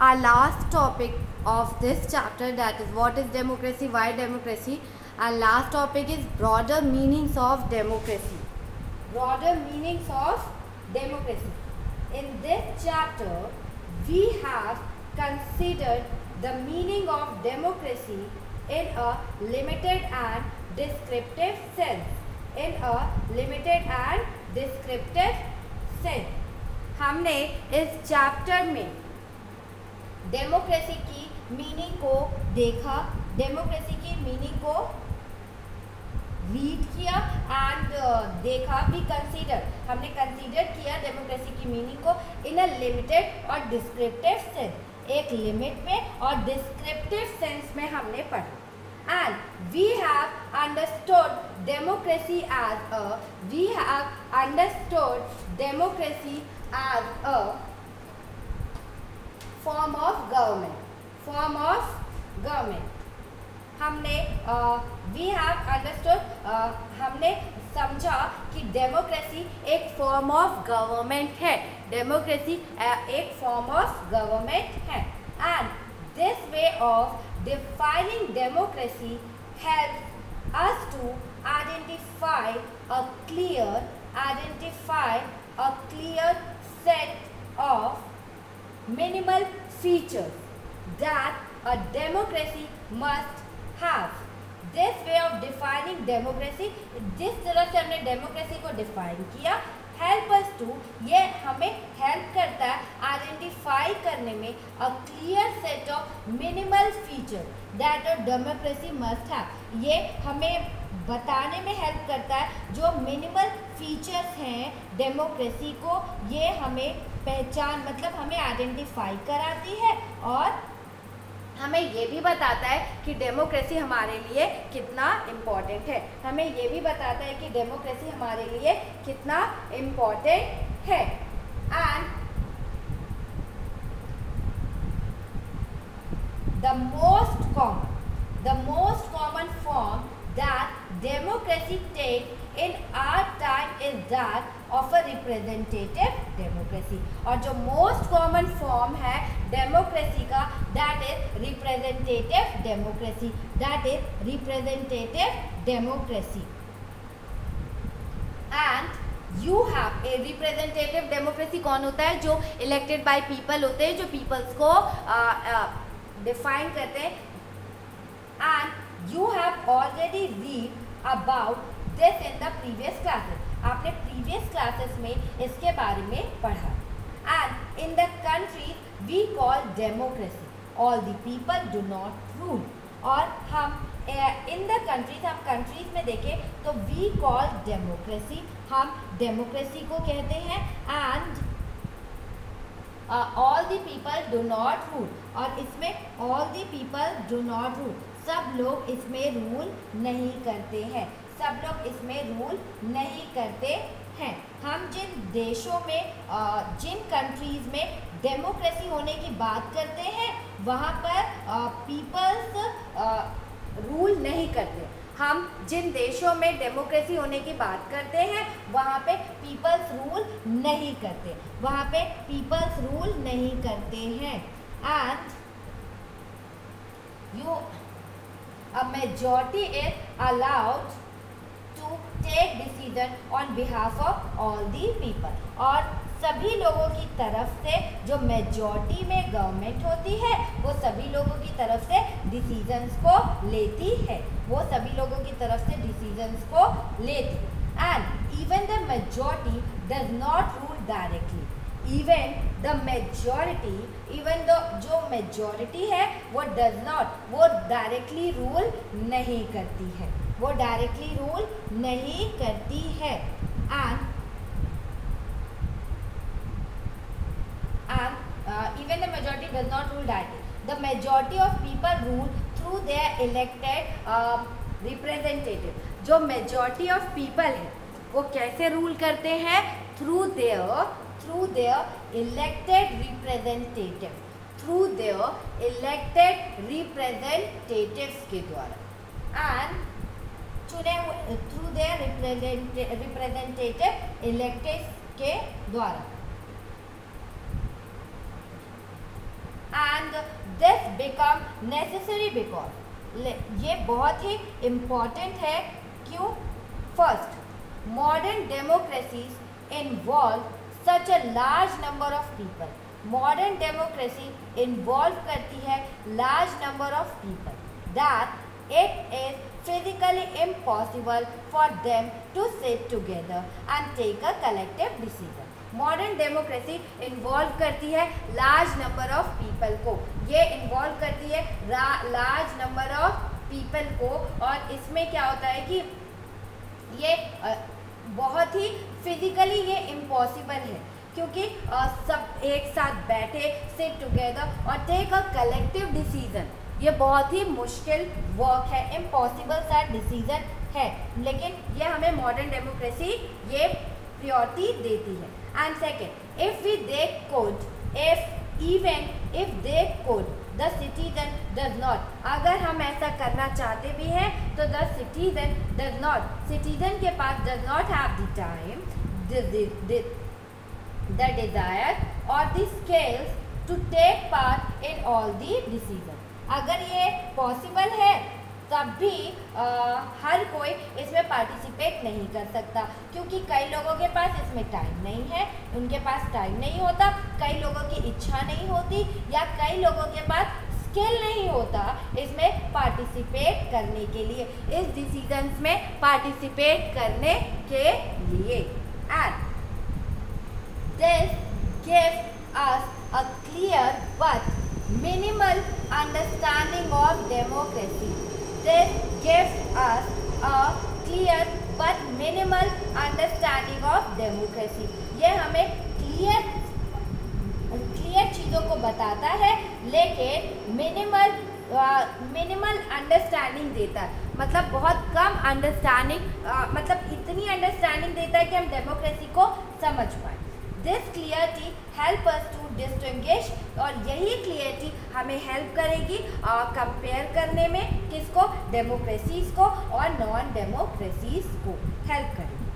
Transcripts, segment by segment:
our last topic of this chapter, that is what is democracy, why democracy. Our last topic is broader meanings of democracy. Broader meanings of democracy. In this chapter, we have considered the meaning of democracy in a limited and descriptive sense. In a limited and descriptive sense. हमने इस chapter में democracy की meaning को देखा, democracy की meaning को read किया and देखा भी, हमने कंसीडर किया डेमोक्रेसी की मीनिंग को इन अ लिमिटेड और डिस्क्रिप्टिव सेंस, एक लिमिट में और डिस्क्रिप्टिव सेंस में हमने पढ़ा. And we have understood democracy as a form of government. हमने we have understood हमने समझा कि डेमोक्रेसी एक फॉर्म ऑफ गवर्नमेंट है. डेमोक्रेसी एक फॉर्म ऑफ गवर्नमेंट है. And this way of defining democracy helps us to identify a clear set of minimal features that a democracy must have. This way of defining democracy, जिस तरह से हमने democracy को define किया, help us to, ये हमें help करता है आइडेंटिफाई करने में a clear set of minimal feature that a democracy must have. ये हमें बताने में हेल्प करता है जो मिनिमल फीचर्स हैं डेमोक्रेसी को, ये हमें पहचान मतलब हमें आइडेंटिफाई कराती है और हमें ये भी बताता है कि डेमोक्रेसी हमारे लिए कितना इम्पोर्टेंट है. हमें ये भी बताता है कि डेमोक्रेसी हमारे लिए कितना इम्पोर्टेंट है. And the most common form that democracy take in our time is that of a representative democracy. और जो most common form है डेमोक्रेसी का, that is representative democracy. And you have a representative democracy. कौन होता है? जो elected by people होते हैं, जो peoples को define करते हैं. And you have already read about this in the previous classes. आपने previous classes में इसके बारे में पढ़ा. And in the countries we call democracy, all the people do not rule. और हम in the countries, हम countries में देखें तो we call democracy, हम democracy को कहते हैं. And all the people do not rule. और इसमें all the people do not rule, सब लोग इसमें रूल नहीं करते हैं, सब लोग इसमें रूल नहीं करते हैं. हम जिन देशों में जिन कंट्रीज़ में डेमोक्रेसी होने की बात करते हैं वहाँ पर पीपल्स रूल नहीं करते. हम जिन देशों में डेमोक्रेसी होने की बात करते हैं वहाँ पे पीपल्स रूल नहीं करते, वहाँ पे पीपल्स रूल नहीं करते हैं. And a majority is allowed to take decision on behalf of all the people. और सभी लोगों की तरफ से जो मेजॉरिटी में गवर्नमेंट होती है वो सभी लोगों की तरफ से डिसीजंस को लेती है, वो सभी लोगों की तरफ से डिसीजंस को लेती. And even the majority does not rule directly. Even जो मेजॉरिटी है वो डज नॉट, वो डायरेक्टली रूल नहीं करती है, वो डायरेक्टली रूल नहीं करती है. And even the majority does not rule directly. The majority of people rule through their elected representative. जो majority of people है वो कैसे रूल करते हैं? through their elected representative, through their elected representatives के द्वारा. And चुने हुए through their representative elected के द्वारा. दिस बिकम नेसेसरी बिकॉज, ये बहुत ही इम्पॉर्टेंट है। क्यों? First, modern democracies involve such a large number of people. Modern democracy involve करती है large number of people that it is physically impossible for them to sit together and take a collective decision. Modern democracy involve करती है large number of people को, ये involve करती है large number of people को, और इसमें क्या होता है कि ये बहुत ही फिजिकली ये इम्पॉसिबल है, क्योंकि सब एक साथ बैठे, सिट टुगेदर और टेक अ कलेक्टिव डिसीजन, ये बहुत ही मुश्किल वर्क है, इम्पॉसिबल सा डिसीजन है, लेकिन ये हमें मॉडर्न डेमोक्रेसी ये प्रियोरिटी देती है। And second, if they could the citizen does not, अगर हम ऐसा करना चाहते भी हैं तो the citizen does not, citizen के पास does not have the time, the desire और the skills to take part in all the decision. अगर ये पॉसिबल है तब भी हर कोई इसमें पार्टिसिपेट नहीं कर सकता, क्योंकि कई लोगों के पास इसमें टाइम नहीं है, उनके पास टाइम नहीं होता, कई लोगों की इच्छा नहीं होती, या कई लोगों के पास स्किल नहीं होता इसमें पार्टिसिपेट करने के लिए, इस डिसीजंस में पार्टिसिपेट करने के लिए। And this gives us a clear but minimal understanding of democracy. This gives us a clear but minimal understanding of democracy. ये हमें क्लियर चीज़ों को बताता है, लेकिन मिनिमल अंडरस्टैंडिंग देता है, मतलब बहुत कम अंडरस्टैंडिंग, मतलब इतनी अंडरस्टैंडिंग देता है कि हम डेमोक्रेसी को समझ पाए। This clarity help us to distinguish, और यही क्लियरिटी हमें हेल्प करेगी कंपेयर करने में, किसको? डेमोक्रेसीज को और नॉन डेमोक्रेसीज को हेल्प करेगी।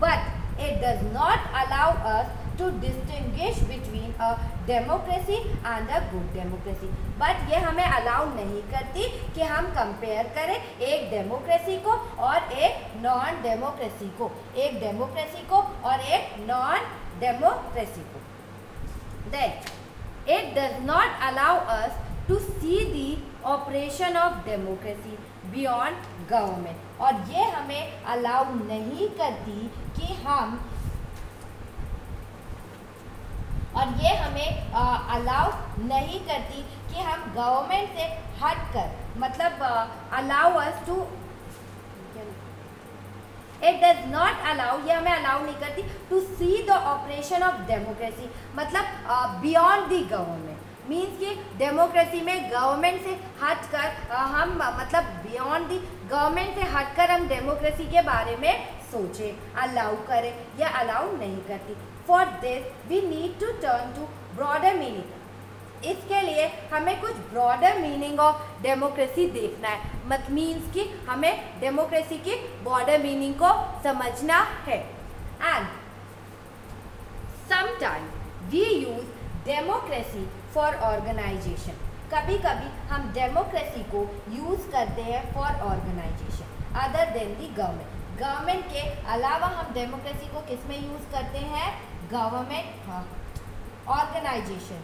But it does not allow us to distinguish between a democracy and a good democracy. But ये हमें अलाउ नहीं करती कि हम कंपेयर करें एक डेमोक्रेसी को और एक नॉन डेमोक्रेसी को, एक डेमोक्रेसी को और एक नॉन डेमोक्रेसी को। Then it does not allow us to see the operation of democracy beyond government, और ये हमें अलाउ नहीं करती कि हम, और ये हमें अलाउ नहीं करती कि हम गवर्नमेंट से हटकर, मतलब allow us to, it does not allow, ये हमें अलाउ नहीं करती to see the operation of democracy, मतलब बियॉन्ड द गवर्नमेंट, मीन्स कि डेमोक्रेसी में गवर्नमेंट से हटकर हम, मतलब बियॉन्ड द गवर्नमेंट से हटकर हम डेमोक्रेसी के बारे में सोचें, अलाउ करें, या अलाउ नहीं करती। For this we need to turn to broader meaning, इसके लिए हमें कुछ ब्रॉडर मीनिंग ऑफ डेमोक्रेसी देखना है, मत मीन्स कि हमें डेमोक्रेसी की ब्रॉडर मीनिंग को समझना है। And sometime we use democracy for organisation, कभी कभी हम डेमोक्रेसी को यूज करते हैं for organisation other than the government. Government के अलावा हम डेमोक्रेसी को किस में यूज करते हैं? गवर्नमेंट ऑर्गेनाइजेशन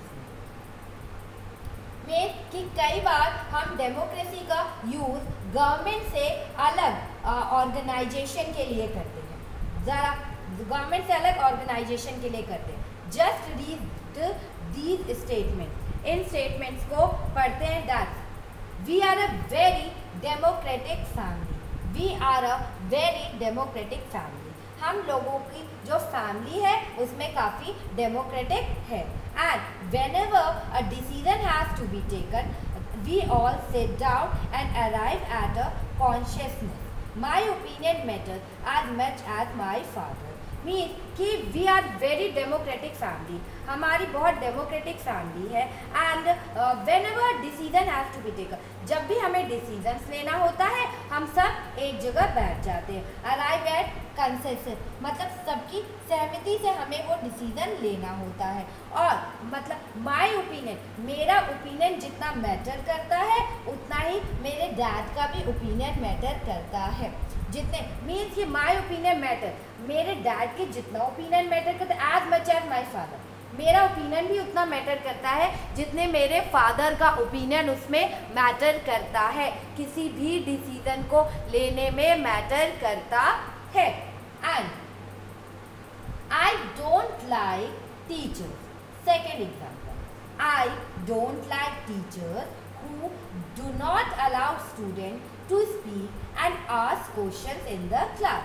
में, कि कई बार हम डेमोक्रेसी का यूज गवर्नमेंट से अलग ऑर्गेनाइजेशन के लिए करते हैं, ज़रा गवर्नमेंट से अलग ऑर्गेनाइजेशन के लिए करते हैं। जस्ट रीड दीज स्टेटमेंट, इन स्टेटमेंट्स को पढ़ते हैं। That we are a very democratic family, we are a very democratic family, हम लोगों की जो फैमिली है उसमें काफ़ी डेमोक्रेटिक है। And whenever a decision has to be taken, we all sit down and arrive at a consciousness. My opinion matters as much as my father. Mean कि we are very democratic family, हमारी बहुत democratic family है। And whenever decision has to be taken, जब भी हमें decisions लेना होता है हम सब एक जगह बैठ जाते हैं, अराइव एट कंसेंसस, मतलब सबकी सहमति से हमें वो डिसीजन लेना होता है। और मतलब माय ओपिनियन, मेरा ओपिनियन जितना मैटर करता है उतना ही मेरे डैड का भी ओपिनियन मैटर करता है। जितने मीन्स कि माय ओपिनियन मैटर, मेरे डैड के जितना ओपिनियन मैटर करता है as much as my father, मेरा ओपिनियन भी उतना मैटर करता है जितने मेरे फादर का ओपिनियन उसमें मैटर करता है, किसी भी डिसीजन को लेने में मैटर करता है। And I don't like teachers, second example, I don't like teachers who do not allow students to speak and ask questions in the class.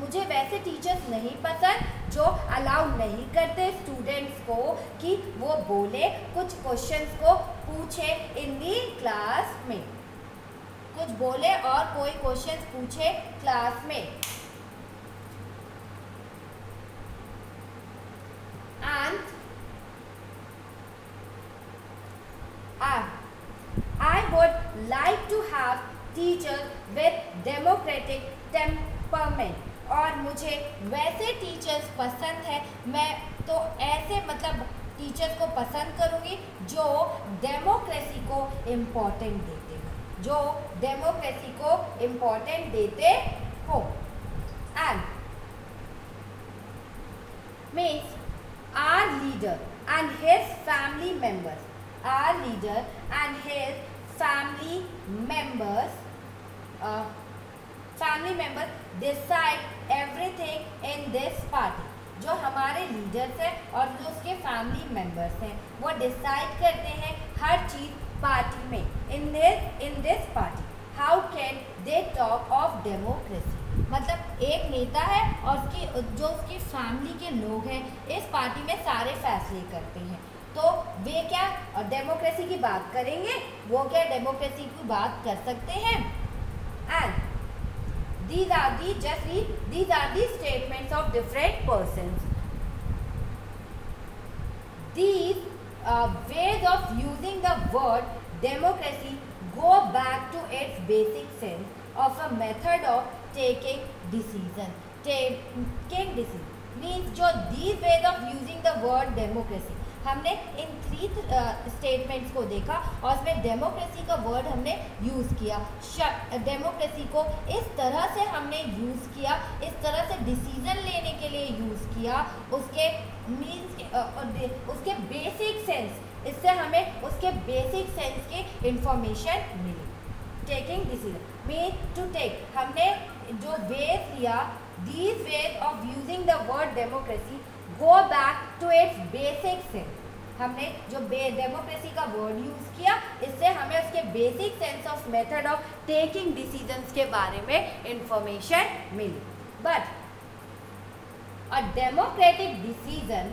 मुझे वैसे टीचर्स नहीं पसंद जो अलाउ नहीं करते स्टूडेंट्स को कि वो बोले, कुछ क्वेश्चंस को पूछे इन दी क्लास में, कुछ बोले और कोई क्वेश्चंस पूछे क्लास में। And I would like to have teachers with democratic temperament, और मुझे वैसे टीचर्स पसंद है, मैं तो ऐसे मतलब टीचर्स को पसंद करूँगी जो डेमोक्रेसी को इम्पोर्टेंट देते हो, जो डेमोक्रेसी को इम्पोर्टेंट देते हो। And means our leader and his family members, our leader and his family members decide everything in this party. जो हमारे लीडर्स हैं और जो उसके फैमिली मेंबर्स हैं वो डिसाइड करते हैं हर चीज़ पार्टी में, in this party. How can they talk of democracy? मतलब एक नेता है और जो उसकी फैमिली के लोग हैं इस पार्टी में सारे फैसले करते हैं, तो वे क्या डेमोक्रेसी की बात करेंगे, वो क्या डेमोक्रेसी की बात कर सकते हैं। And these are the statements of different persons. These ways of using the word democracy go back to its basic sense of a method of taking decision. Taking decision means जो these ways of using the word democracy, हमने इन 3 statements को देखा और उसमें democracy का word हमने use किया। Democracy को इस तरह से हमने यूज़ किया, इस तरह से डिसीजन लेने के लिए यूज़ किया, उसके मीन्स उसके बेसिक सेंस, इससे हमें उसके बेसिक सेंस की इंफॉर्मेशन मिली। Taking decision mean to take, हमने जो वेज लिया, these ways of using the word democracy go back to its basic sense. हमने जो डेमोक्रेसी का वर्ड यूज़ किया, इससे हमें उसके basic sense of method of taking decisions के बारे में इंफॉर्मेशन मिली। But a democratic decision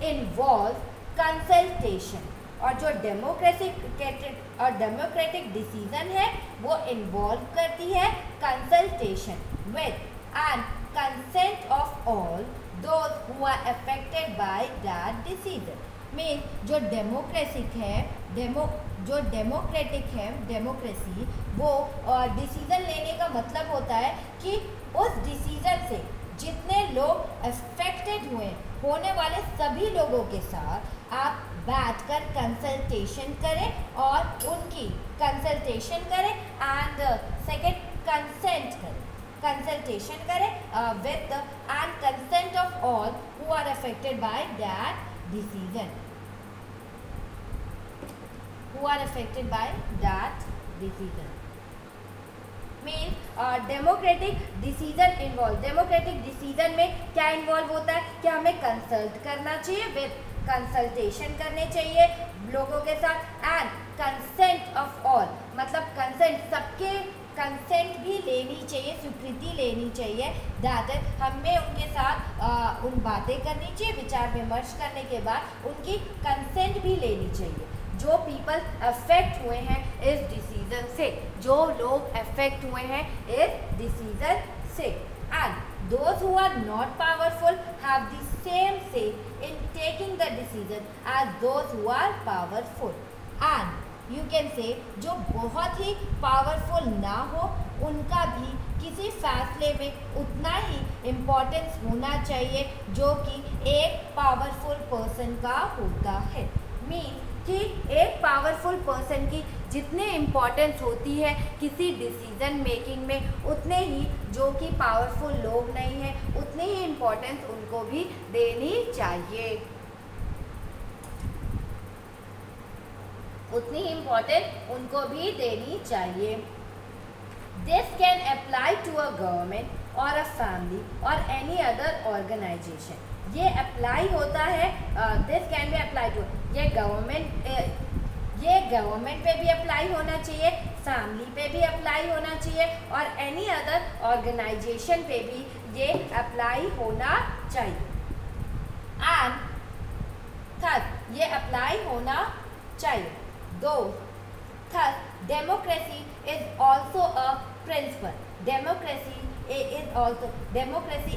involve consultation, और जो डेमोक्रेटिक डिसीजन है वो इन्वॉल्व करती है consultation with and consent of all those who are affected by that decision. Mean जो डेमोक्रेटिक है डेमोक्रेसी, वो डिसीजन लेने का मतलब होता है कि उस डिसीजन से जितने लोग अफेक्टेड होने वाले सभी लोगों के साथ आप बैठकर कंसल्टेशन करें और उनकी कंसल्टेशन करें एंड सेकेंड कंसल्टेशन करें with the and consent of all who are affected by that decision. Means democratic decision involve, democratic decision में क्या इन्वॉल्व होता है कि हमें कंसल्ट करना चाहिए, विद कंसल्टेशन करने चाहिए लोगों के साथ, एंड कंसेंट ऑफ ऑल, मतलब कंसेंट सबके कंसेंट भी लेनी चाहिए, स्वीकृति लेनी चाहिए, दैट इज हमें उनके साथ उन बातें करनी चाहिए, विचार विमर्श करने के बाद उनकी कंसेंट भी लेनी चाहिए। जो पीपल अफेक्ट हुए हैं इस डिसीजन से, जो लोग अफेक्ट हुए हैं इस डिसीजन से, and those who are not powerful have the same say in taking the decision as those who are powerful. And you can say जो बहुत ही पावरफुल ना हो उनका भी किसी फैसले में उतना ही इम्पोर्टेंस होना चाहिए जो कि एक पावरफुल पर्सन का होता है। मीन कि एक पावरफुल पर्सन की जितने इम्पोर्टेंस होती है किसी डिसीजन मेकिंग में, उतने ही जो कि पावरफुल लोग नहीं हैं उतनी ही इम्पोर्टेंस उनको भी देनी चाहिए, उतनी इम्पोर्टेंस उनको भी देनी चाहिए। This can apply to a government or a family or any other organization. ये अप्लाई होता है, this can be apply to, ये गवर्नमेंट पे भी अप्लाई होना चाहिए, फैमिली पे भी अप्लाई होना चाहिए और एनी अदर ऑर्गेनाइजेशन पे भी ये अप्लाई होना चाहिए। एंड थर्ड, ये अप्लाई होना चाहिए। दो, third, democracy is also a principle. Democracy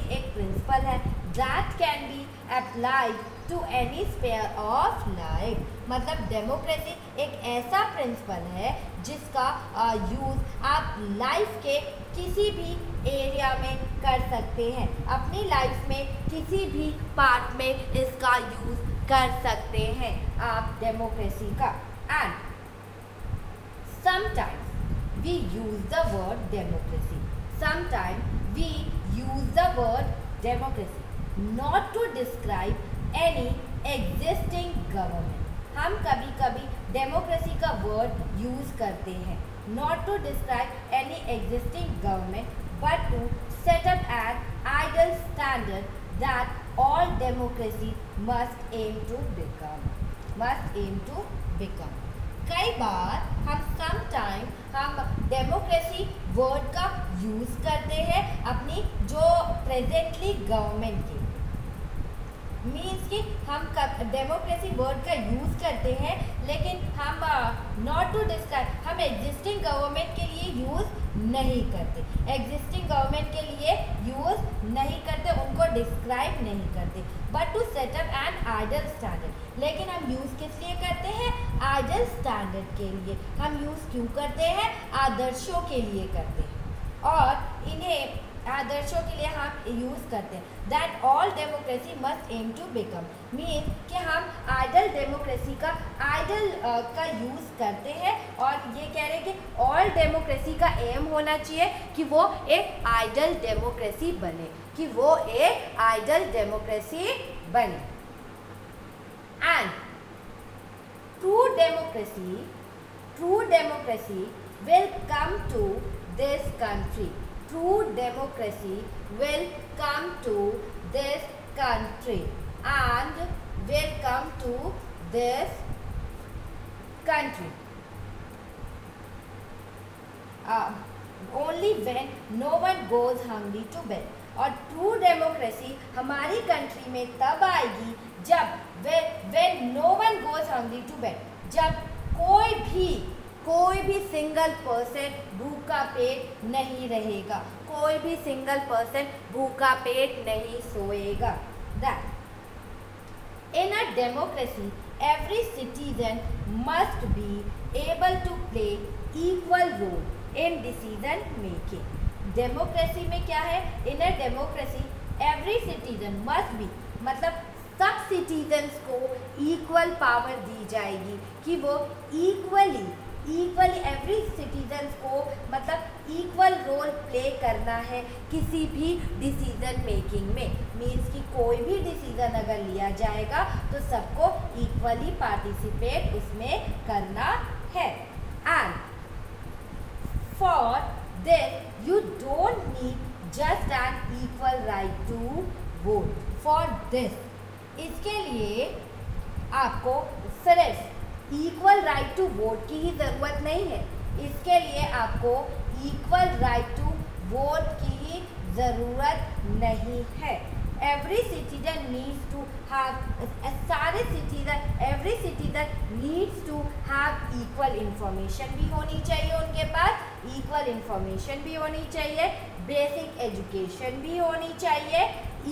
एक प्रिंसिपल है that can be applied to any sphere of life। मतलब डेमोक्रेसी एक ऐसा प्रिंसिपल है जिसका यूज़ आप लाइफ के किसी भी एरिया में कर सकते हैं, अपनी लाइफ में किसी भी पार्ट में इसका यूज़ कर सकते हैं आप डेमोक्रेसी का। And sometimes we use the word democracy, sometimes we use the word democracy not to describe any existing government। हम कभी कभी डेमोक्रेसी का वर्ड यूज करते हैं not to describe any existing government but to set up an ideal standard that all democracy must aim to become। कई बार हम democracy word का use करते हैं अपनी जो प्रेजेंटली गवर्नमेंट की, मीन्स कि हम डेमोक्रेसी वर्ड का यूज करते हैं लेकिन हम नॉट टू डिस्क्राइब, हम एग्जिस्टिंग गवर्नमेंट के लिए यूज नहीं करते, एग्जिस्टिंग गवर्नमेंट के लिए यूज नहीं करते, उनको डिस्क्राइब नहीं करते, but to set up an ideal standard. लेकिन हम यूज किस लिए करते हैं? आइडल स्टैंडर्ड के लिए। हम यूज क्यों करते हैं? आदर्शों के लिए करते हैं और इन्हें आदर्शों के लिए हम यूज करते हैं। That all democracy must aim to become, mean कि हम आइडल डेमोक्रेसी का का यूज करते हैं और ये कह रहे हैं कि ऑल डेमोक्रेसी का एम होना चाहिए कि वो एक आइडल डेमोक्रेसी बने, कि वो एक आइडल डेमोक्रेसी बने। And true democracy will come to this country. True democracy will come to this country and will come to this country only when no one goes hungry to bed। और true democracy हमारी country में तब आएगी जब when no one goes hungry to bed, जब कोई भी single person भूखा पेट नहीं रहेगा, कोई भी सिंगल पर्सन भूखा पेट नहीं सोएगा। That in a democracy every citizen must be able to play equal role in decision making. Democracy में क्या है? In a democracy every citizen must be, मतलब सब सिटीजन्स को इक्वल पावर दी जाएगी कि वो इक्वली एवरी सिटीजन्स को मतलब इक्वल रोल प्ले करना है किसी भी डिसीजन मेकिंग में। मीन्स कि कोई भी डिसीजन अगर लिया जाएगा तो सबको इक्वली पार्टिसिपेट उसमें करना है। And for this you don't need just an equal right to vote. For this, इसके लिए आपको सिर्फ इक्वल राइट टू वोट की ही ज़रूरत नहीं है, इसके लिए आपको इक्वल राइट टू वोट की ही ज़रूरत नहीं है। Every citizen needs to have, every citizen needs to have equal information भी होनी चाहिए उनके पास, इक्वल इंफॉर्मेशन भी होनी चाहिए, बेसिक एजुकेशन भी होनी चाहिए,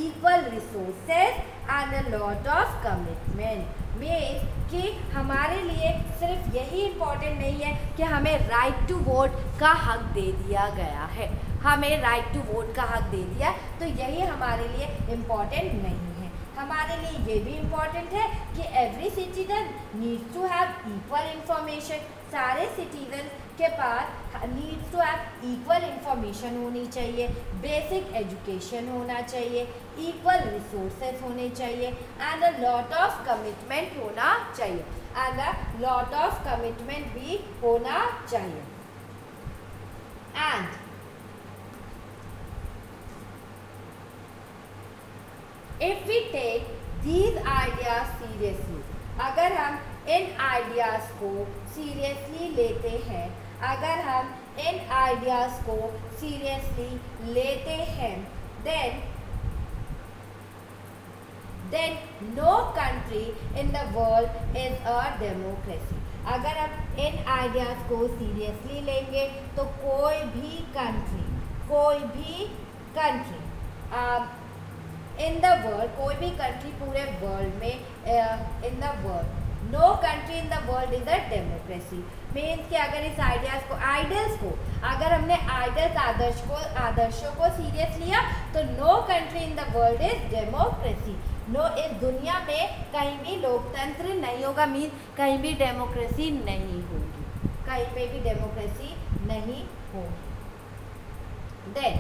equal resources and a lot of commitment. Means कि हमारे लिए सिर्फ यही इम्पोर्टेंट नहीं है कि हमें राइट टू वोट का हक दे दिया गया है, हमें राइट टू वोट का हक दे दिया, तो यही हमारे लिए इम्पोर्टेंट नहीं है। हमारे लिए ये भी इम्पोर्टेंट है कि every citizen needs to have equal information. सारे सिटीजन के पास needs to have equal information होनी चाहिए, बेसिक एजुकेशन होना चाहिए, इक्वल रिसोर्सेज होने चाहिए and a lot of commitment होना चाहिए, and a lot of commitment भी होना चाहिए। And if we take these ideas seriously, अगर हम इन आइडियाज़ को सीरियसली लेते हैं, अगर हम इन आइडियाज़ को सीरियसली लेते हैं, then no country in the world is a democracy. अगर हम इन आइडियाज़ को सीरियसली लेंगे तो कोई भी कंट्री इन द वर्ल्ड, कोई भी कंट्री पूरे वर्ल्ड में, in the world, no country in the world is a democracy. Means कि अगर इस आइडियल्स को अगर हमने आदर्शों को सीरियस लिया तो no country in the world is democracy. No, इस दुनिया में कहीं भी लोकतंत्र नहीं होगा, मीन्स कहीं भी डेमोक्रेसी नहीं होगी, कहीं पे भी डेमोक्रेसी नहीं होगी। Then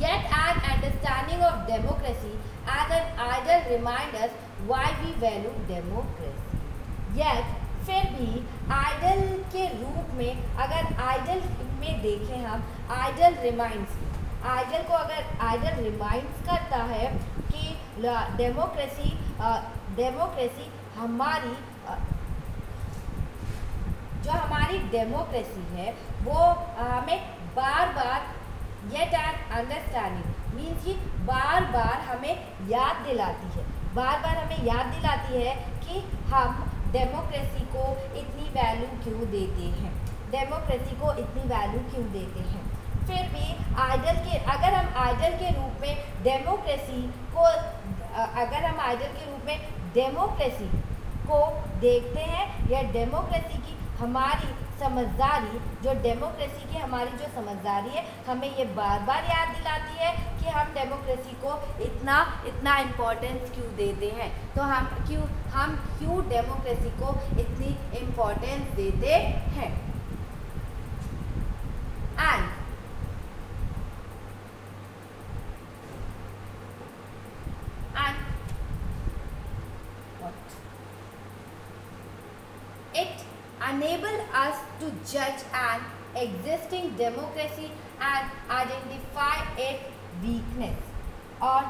yet an understanding of democracy as an ideal reminds us why we value democracy. Yet फिर भी आइडल के रूप में, अगर आइडल में देखें हम, आइडल को अगर आइडल रिमाइंड्स करता है कि डेमोक्रेसी हमारी जो हमारी डेमोक्रेसी है वो हमें बार बार येट एन अंडरस्टैंडिंग मीन्स कि बार बार हमें याद दिलाती है कि हम डेमोक्रेसी को इतनी वैल्यू क्यों देते हैं, फिर भी अगर हम आइडल के रूप में डेमोक्रेसी को देखते हैं, या डेमोक्रेसी की हमारी समझदारी, जो डेमोक्रेसी की हमारी जो समझदारी है, हमें ये बार बार याद दिलाती है कि हम डेमोक्रेसी को इतना इम्पोर्टेंस क्यों देते हैं, तो हम क्यों डेमोक्रेसी को इतनी इम्पोर्टेंस देते हैं। And it enable us to judge an existing democracy and identify its weakness, or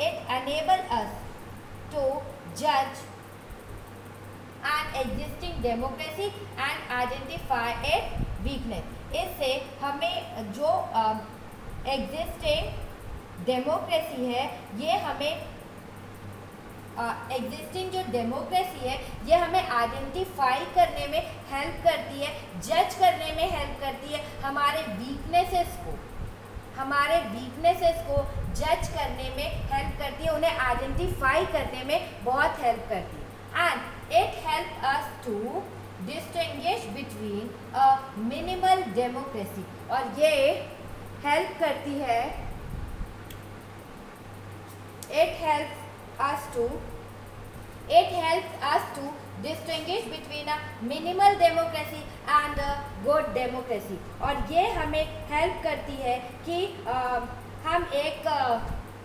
it enable us to judge an existing democracy and identify its weakness। इससे हमें जो एग्जिस्टिंग डेमोक्रेसी है, ये हमें एग्जिस्टिंग जो डेमोक्रेसी है ये हमें आइडेंटिफाई करने में हेल्प करती है, जज करने में हेल्प करती है, हमारे वीकनेसेस को जज करने में हेल्प करती है, उन्हें आइडेंटिफाई करने में बहुत हेल्प करती है। And it help us to distinguish between a minimal democracy, और ये हेल्प करती है, it helps us to distinguish between a minimal democracy and a good democracy, और ये हमें हेल्प करती है कि हम एक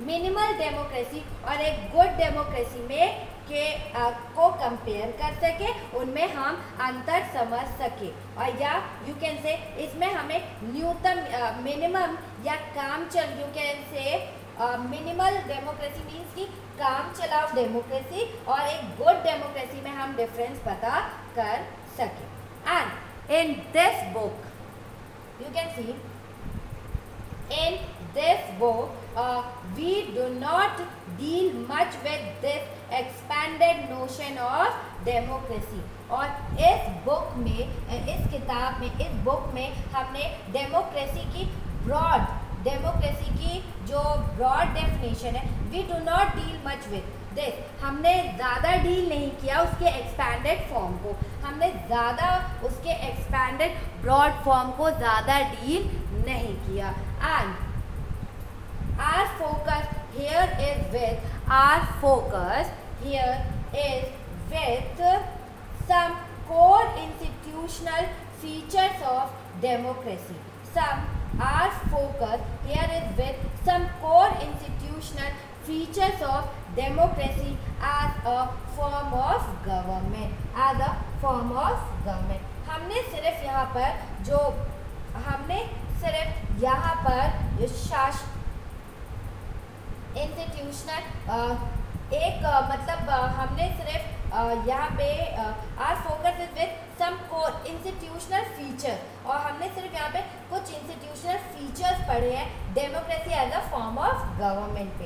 मिनिमल डेमोक्रेसी और एक गुड डेमोक्रेसी में को कंपेयर कर सके, उनमें हम अंतर समझ सके, और या यू कैन से इसमें हमें न्यूनतम मिनिमम या यू कैन से मिनिमल डेमोक्रेसी मीन्स कि काम चलाओ डेमोक्रेसी, और एक गुड डेमोक्रेसी में हम डिफरेंस पता कर सके। And in this book you can see, in this book we do not deal much with this expanded notion of democracy, और इस बुक में हमने डेमोक्रेसी की जो ब्रॉड डेफिनेशन है, we do not deal much with, this, हमने ज़्यादा deal नहीं किया उसके एक्सपैंडेड फॉर्म को, हमने ज़्यादा उसके एक्सपैंडेड ब्रॉड फॉर्म को ज़्यादा डील नहीं किया। And our focus here is with some core institutional features of democracy. Our focus here is with some core institutional features of democracy as a form of government. हमने सिर्फ यहाँ पर institutional हमने सिर्फ यहाँ पे our focus is with some core institutional feature, और हमने सिर्फ यहाँ पे कुछ इंस्टीट्यूशनल फीचर्स पढ़े हैं democracy as a form of government पे,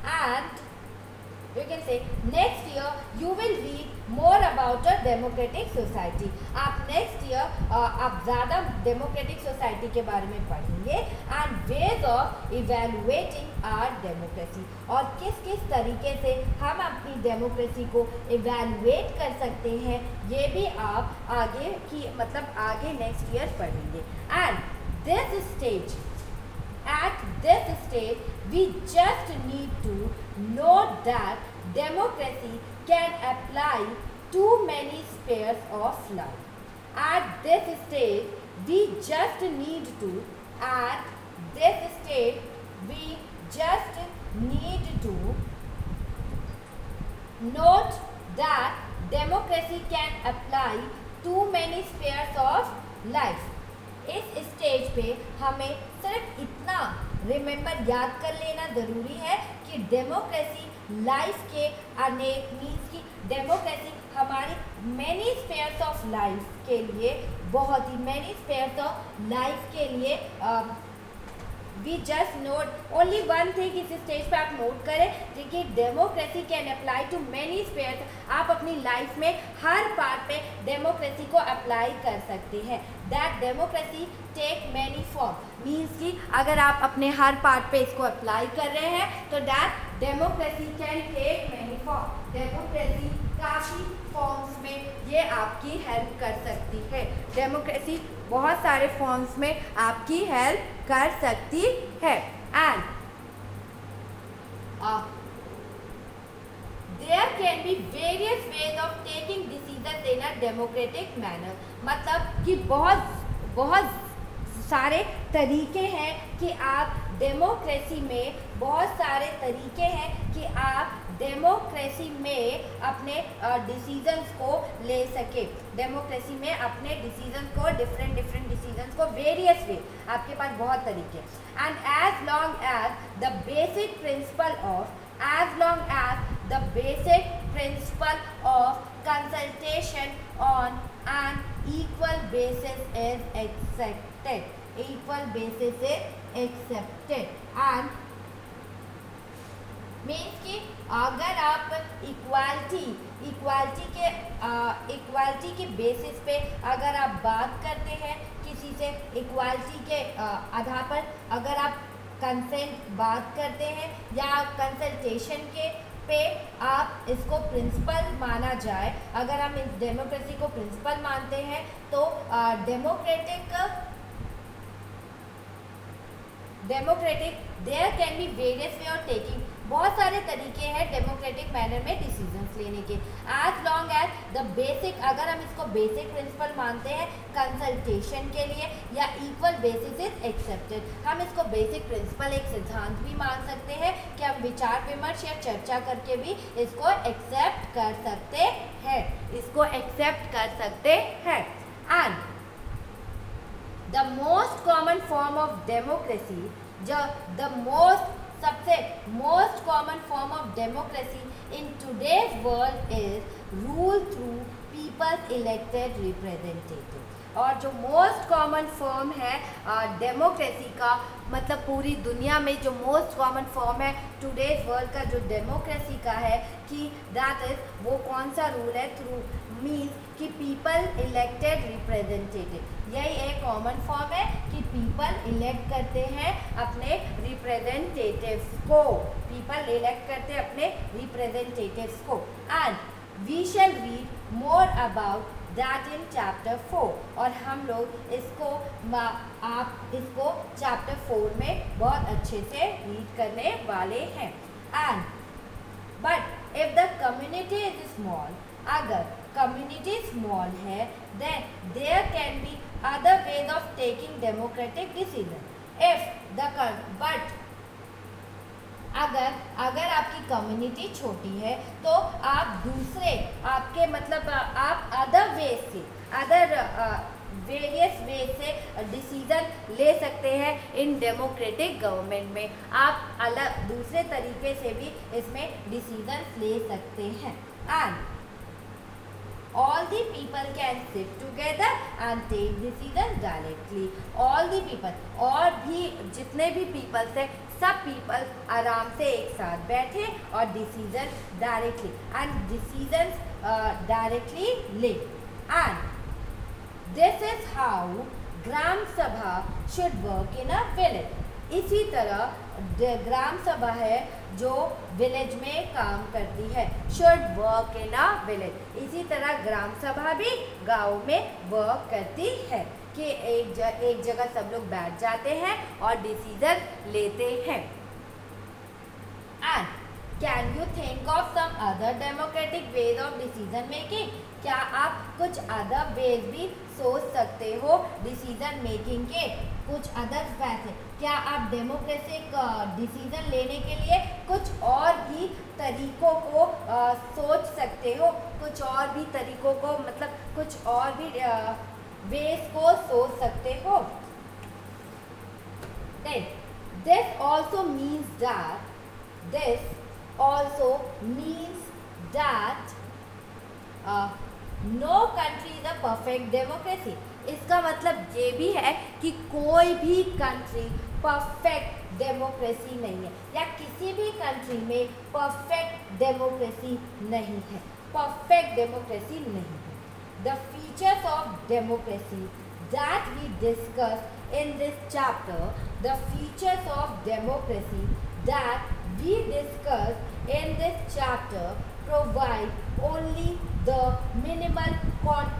and you can say next year you will read more about a democratic society. आप next year आप ज़्यादा democratic society के बारे में पढ़ेंगे and ways of evaluating our democracy, और किस किस तरीके से हम अपनी democracy को evaluate कर सकते हैं ये भी आप आगे next year पढ़ेंगे। And at this stage we just need to note that democracy can apply to many spheres of life. At this stage we just need to note that democracy can apply to many spheres of life. इस stage पे हमें सिर्फ इतना याद कर लेना ज़रूरी है कि डेमोक्रेसी लाइफ के अनेक मीन्स की डेमोक्रेसी हमारी मैनी स्पेयर्स ऑफ लाइफ के लिए we just note only one thing इस स्टेज पे आप नोट करें कि democracy can apply to many spheres. आप अपनी लाइफ में हर पार्ट पे डेमोक्रेसी को अप्लाई कर सकते हैं। That democracy take many form means कि अगर आप अपने हर पार्ट पे इसको अप्लाई कर रहे हैं तो that democracy can take many form. Democracy काफ़ी फॉर्म्स में ये आपकी हेल्प कर सकती है। डेमोक्रेसी बहुत सारे फॉर्म्स में आपकी हेल्प कर सकती है। And there can be various ways of taking decision in a democratic manner, मतलब कि बहुत सारे तरीके हैं कि आप डेमोक्रेसी में अपने डिसीजंस को ले सके। डेमोक्रेसी में अपने डिसीजंस को डिफरेंट डिसीजंस को वेरियस वे आपके पास बहुत तरीके। And as long as the basic principle of consultation on an equal basis is accepted. And means कि अगर आप इक्वालिटी के बेसिस पे अगर आप बात करते हैं किसी से, इक्वालिटी के आधार पर अगर आप कंसेंट बात करते हैं या कंसल्टेशन के पे आप इसको प्रिंसिपल माना जाए, अगर हम इस डेमोक्रेसी को प्रिंसिपल मानते हैं तो democratic there can be various way of taking, बहुत सारे तरीके हैं डेमोक्रेटिक मैनर में डिसीजंस लेने के। As long as the basic, अगर हम इसको बेसिक प्रिंसिपल मानते हैं कंसल्टेशन के लिए या इक्वल बेसिस इज एक्सेप्टेड, हम इसको बेसिक प्रिंसिपल एक सिद्धांत भी मान सकते हैं कि हम विचार विमर्श या चर्चा करके भी इसको एक्सेप्ट कर सकते हैं। And the most common form of democracy, सबसे most common form of democracy in today's world is rule through people's elected representative. और जो मोस्ट कॉमन फॉर्म है डेमोक्रेसी का, मतलब पूरी दुनिया में जो मोस्ट कॉमन फॉर्म है टुडेज वर्ल्ड का जो डेमोक्रेसी का है, कि दैट इज वो कौन सा रूल है, थ्रू मीन्स कि पीपल इलेक्टेड रिप्रेजेंटेटिव। यही एक कॉमन फॉर्म है कि पीपल इलेक्ट करते हैं अपने रिप्रेजेंटेटिव्स को, पीपल इलेक्ट करते हैं अपने रिप्रेजेंटेटिव्स को। And we shall read more about that in chapter 4, और हम लोग इसको आप इसको चैप्टर 4 में बहुत अच्छे से रीड करने वाले हैं। And but if the community is small, अगर कम्युनिटी स्मॉल है, then there can be other ways of taking democratic decision. If the but अगर आपकी कम्युनिटी छोटी है तो आप दूसरे आपके मतलब आप अदर वे से, अदर वेरियस वे से डिसीजन ले सकते हैं इन डेमोक्रेटिक गवर्नमेंट में। आप अलग दूसरे तरीके से भी इसमें डिसीजन ले सकते हैं। And all the people can sit together and take decisions directly। all the people, और भी जितने भी पीपल्स हैं, सब पीपल आराम से एक साथ बैठे और डिसीजन डायरेक्टली ले। एंड दिस इज हाउ ग्राम सभा should work in a village. इसी तरह ग्राम सभा है जो विलेज में काम करती है, should work in a village. इसी तरह ग्राम सभा भी गांव में वर्क करती है कि एक जगह सब लोग बैठ जाते हैं और डिसीजन लेते हैं। And can you think of some other democratic ways of decision making? क्या आप कुछ अदर वेज भी सोच सकते हो डिसीजन मेकिंग के, कुछ अदर वैसे? क्या आप डेमोक्रेटिक डिसीजन लेने के लिए कुछ और भी तरीकों को सोच सकते हो, कुछ और भी तरीकों को मतलब कुछ और भी वेज को सोच सकते हो? Then this also means that no country is a perfect democracy। इसका मतलब ये भी है कि कोई भी कंट्री परफेक्ट डेमोक्रेसी नहीं है, या किसी भी कंट्री में परफेक्ट डेमोक्रेसी नहीं है, परफेक्ट डेमोक्रेसी नहीं है। The features of democracy that we discussed in this chapter, the features of democracy that we discussed in this chapter provide only the minimal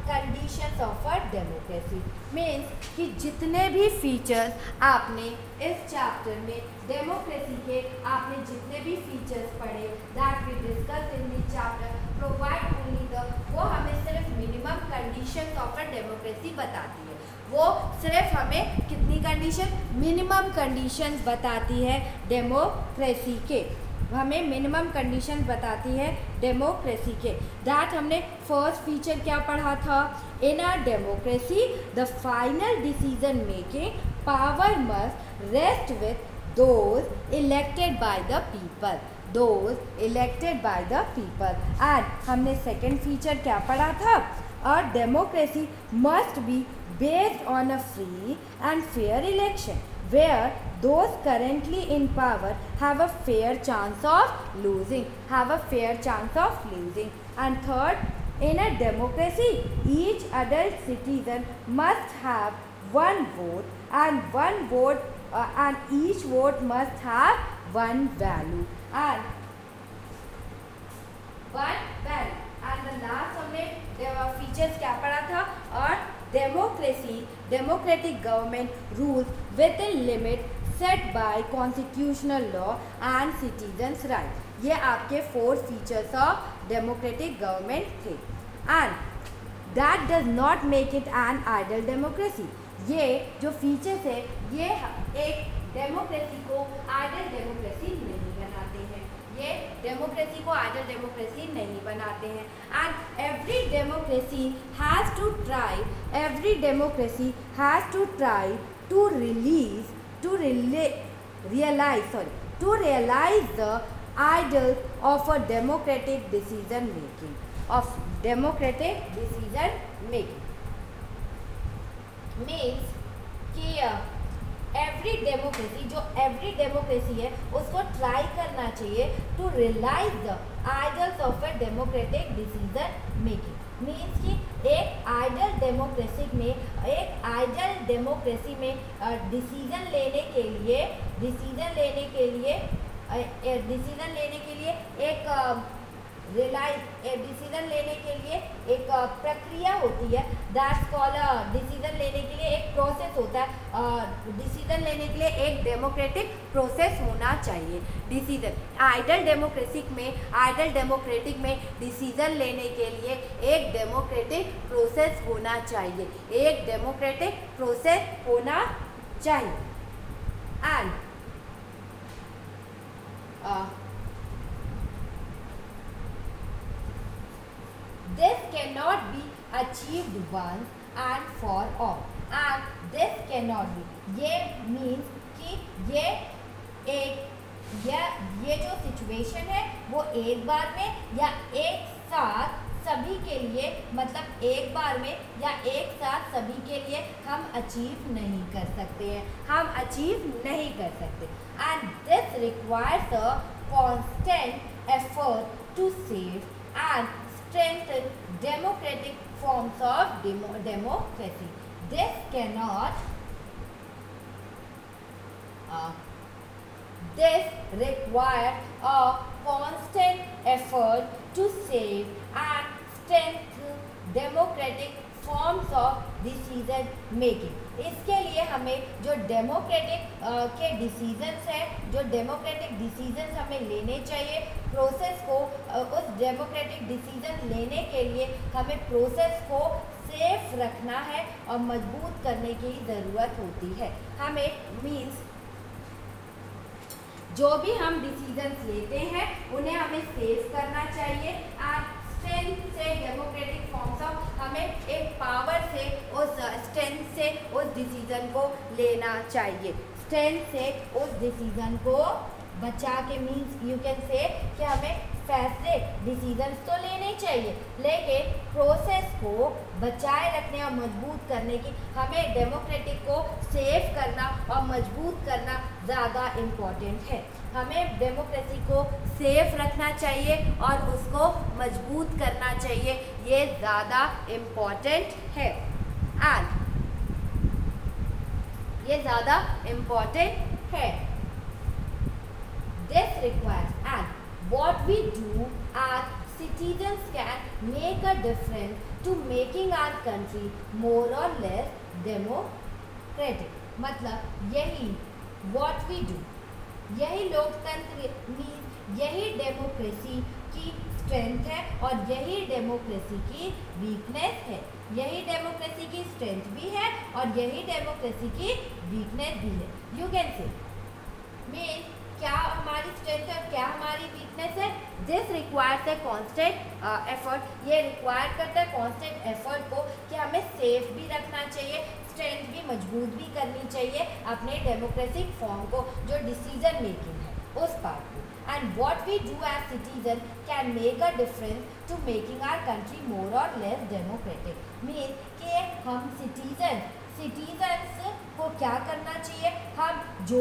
conditions of a democracy। means कि जितने भी features आपने इस chapter में democracy के आपने जितने भी फीचर्स पढ़े that we discussed in this chapter provide only the, वो हमें सिर्फ minimum conditions of a democracy बताती है। वो सिर्फ हमें कितनी कंडीशन, मिनिमम कंडीशंस बताती है डेमोक्रेसी के, हमें मिनिमम कंडीशन बताती है डेमोक्रेसी के। दैट हमने फर्स्ट फीचर क्या पढ़ा था? In a democracy the final decision making power must rest with those elected by the people, those elected by the people. And हमने सेकेंड फीचर क्या पढ़ा था? A democracy must be based on a free and fair election where those currently in power have a fair chance of losing, And third, in a democracy each adult citizen must have one vote and each vote must have one value and the last हमने features क्या पढ़ा था? और democratic government rules within limits set by constitutional law and citizens' rights। ये आपके 4 features of democratic government थे। and that does not make it an ideal democracy। ये जो features है ये एक डेमोक्रेसी को आइडियल डेमोक्रेसी नहीं बनाते हैं, ये डेमोक्रेसी को आइडियल डेमोक्रेसी नहीं बनाते हैं। And every democracy has to try to realise the ideal of a democratic decision making, means कि एवरी डेमोक्रेसी है उसको ट्राई करना चाहिए to realise the ideals of a democratic decision making. Means कि एक आइडियल डेमोक्रेसी में decision लेने के लिए एक प्रक्रिया होती है, दैट्स कॉल्ड डिसीजन लेने के लिए एक प्रोसेस होता है। डिसीजन लेने के लिए एक डेमोक्रेटिक प्रोसेस होना चाहिए। डिसीजन आइडियल डेमोक्रेटिक में डिसीजन लेने के लिए एक डेमोक्रेटिक प्रोसेस होना चाहिए, and this cannot be achieved once and for all, and this cannot be, ये means कि ये जो सिचुएशन है वो एक बार में या एक साथ सभी के लिए, मतलब एक बार में या एक साथ सभी के लिए हम अचीव नहीं कर सकते, and this requires a constant effort to save and strengthen democratic forms of democracy. This requires a constant effort to save and strengthen democratic forms of decision making. इसके लिए हमें जो डेमोक्रेटिक के डिसीजंस हैं, जो डेमोक्रेटिक डिसीजंस हमें लेने चाहिए, प्रोसेस को उस डेमोक्रेटिक डिसीजन लेने के लिए हमें प्रोसेस को सेफ रखना है और मजबूत करने की ज़रूरत होती है। हमें मीन्स जो भी हम डिसीजंस लेते हैं उन्हें हमें सेफ करना चाहिए, और स्ट्रेंथ से डेमोक्रेटिक फॉर्म्स ऑफ हमें एक पावर से उस स्ट्रेंथ से उस डिसीजन को लेना चाहिए, स्ट्रेंथ से उस डिसीजन को बचा के, मीन्स यू कैन से कि हमें फैसले डिसीजंस तो लेने चाहिए लेकिन प्रोसेस को बचाए रखने और मजबूत करने की हमें डेमोक्रेटिक को सेफ करना और मजबूत करना ज़्यादा इम्पॉर्टेंट है। हमें डेमोक्रेसी को सेफ रखना चाहिए और उसको मजबूत करना चाहिए, ये ज़्यादा इम्पॉर्टेंट है, एंड ये ज़्यादा इम्पॉर्टेंट है। This requires, and what we do as citizens can make a difference to making our country more or less democratic. मतलब यही what we do, यही लोकतंत्र मीन्स यही डेमोक्रेसी की स्ट्रेंथ है और यही डेमोक्रेसी की वीकनेस है, यही डेमोक्रेसी की स्ट्रेंथ भी है और यही डेमोक्रेसी की वीकनेस भी है। यू कैन से मीन क्या हमारी स्ट्रेंथ है और क्या हमारी वीकनेस है। This requires a constant effort, ये रिक्वायर करता है कॉन्स्टेंट एफर्ट को कि हमें सेफ भी रखना चाहिए, स्ट्रेंथ भी मजबूत भी करनी चाहिए अपने डेमोक्रेटिक फॉर्म को, जो डिसीजन मेकिंग है उस पार्ट को। And what we do as citizen can make a difference to making our country more और लेस डेमोक्रेटिक। मीन कि हम सिटीजन्स को क्या करना चाहिए, हम जो